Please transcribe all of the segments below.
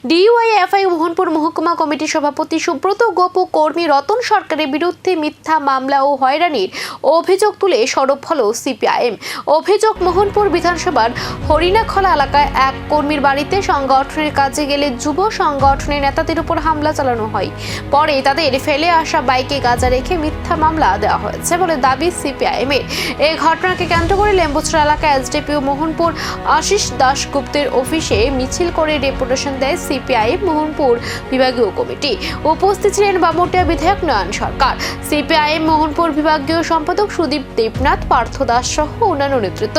DYFI Mohanpur মহকুমা কমিটির সভাপতি সুব্রত গোপ ও কর্মী রতন সরকারের বিরুদ্ধে মিথ্যা মামলা ও হয়রানির অভিযোগ তুলে সরব হল সিপিআইএম। অভিযোগ, মোহনপুর বিধানসভার হরিণাখলা এলাকায় এক কর্মীর বাড়িতে সংগঠনের কাজে গেলে যুব সংগঠনের নেতাদের উপর হামলা চালানো হয়। পরে তাদের ফেলে আসা বাইকে গাঁজা রেখে মিথ্যা মামলা দেওয়া হয়েছে বলে দাবি সিপিআইএম এর। এই ঘটনাকে কেন্দ্র করে লেম্বুছড়া এলাকায় এসডিপিও মোহনপুর আশিস দাশগুপ্তের অফিসে মিছিল করে ডেপুটেশন দেয় সিপিআইএম মোহনপুর বিভাগীয় কমিটি। উপস্থিত ছিলেন বামুটিয়া বিধায়ক নয়ন সরকার, সিপিআইএম মোহনপুর বিভাগীয় সম্পাদক সুদীপ দেবনাথ, পার্থ দাস সহ অন্যান্য নেতৃত্ব।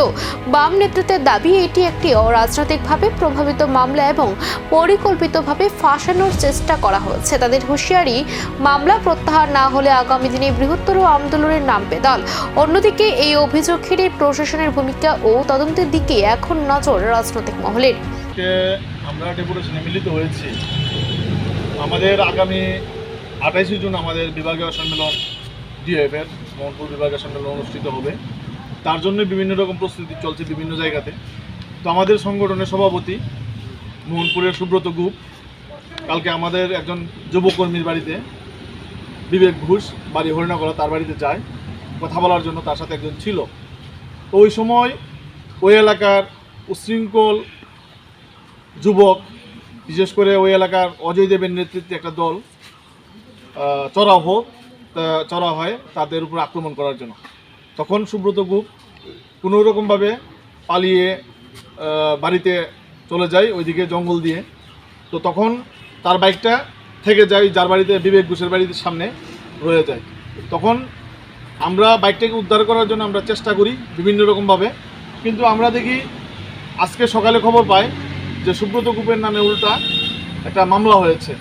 বাম নেতৃত্বের দাবি, এটি একটি অরাজনৈতিকভাবে প্রভাবিত মামলা এবং পরিকল্পিতভাবে ফাঁসানোর চেষ্টা করা হয়েছে। তাদের হুঁশিয়ারি, মামলা প্রত্যাহার না হলে আগামী দিনে বৃহত্তর আন্দোলনের নামবে দল। অন্যদিকে এই অভিযোগ ঘিরে প্রশাসনের ভূমিকা ও তদন্তের দিকে এখন নজর রাজনৈতিক মহলের। আমরা ডেপুটেশনে মিলিত হয়েছি। আমাদের আগামী 28 জুন আমাদের বিভাগীয় সম্মেলন ডিএফের মোহনপুর বিভাগীয় সম্মেলন অনুষ্ঠিত হবে। তার জন্য বিভিন্ন রকম প্রস্তুতি চলছে বিভিন্ন জায়গাতে। তো আমাদের সংগঠনের সভাপতি মোহনপুরের সুব্রত গোপ কালকে আমাদের একজন যুবকর্মীর বাড়িতে, বিবেক ঘোষ বাড়ি হরিণাখলা, তার বাড়িতে যায় কথা বলার জন্য। তার সাথে একজন ছিল। তো ওই সময় ওই এলাকার উশৃঙ্খল যুবক, বিশেষ করে ওই এলাকার অজয় দেবের নেতৃত্বে একটা দল চড়াও হয় তাদের উপর আক্রমণ করার জন্য। তখন সুব্রত গোপ কোনোরকমভাবে পালিয়ে বাড়িতে চলে যায় ওইদিকে জঙ্গল দিয়ে। তো তখন তার বাইকটা থেকে যায় যার বাড়িতে, বিবেক ঘোষের বাড়ির সামনে রয়ে যায়। তখন আমরা বাইকটাকে উদ্ধার করার জন্য আমরা চেষ্টা করি বিভিন্ন রকমভাবে, কিন্তু আমরা দেখি আজকে সকালে খবর পাই যে সুব্রত গোপের নামে উল্টা একটা মামলা হয়েছে।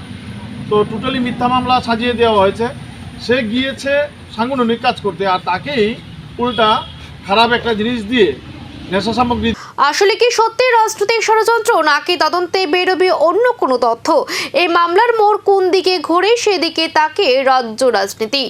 তো টোটালি মিথ্যা মামলা সাজিয়ে দেওয়া হয়েছে। সে গিয়েছে সাংগঠনিক কাজ করতে, আর তাকেই উল্টা খারাপ একটা জিনিস দিয়ে নেশা সামগ্রী। আসলে কি সত্যি রাজনৈতিক ষড়যন্ত্র, নাকি তদন্তে বেরোবে অন্য কোনো তথ্য? এই মামলার মোড় কোন দিকে ঘোরে, সেদিকে তাকে রাজ্য রাজনীতি।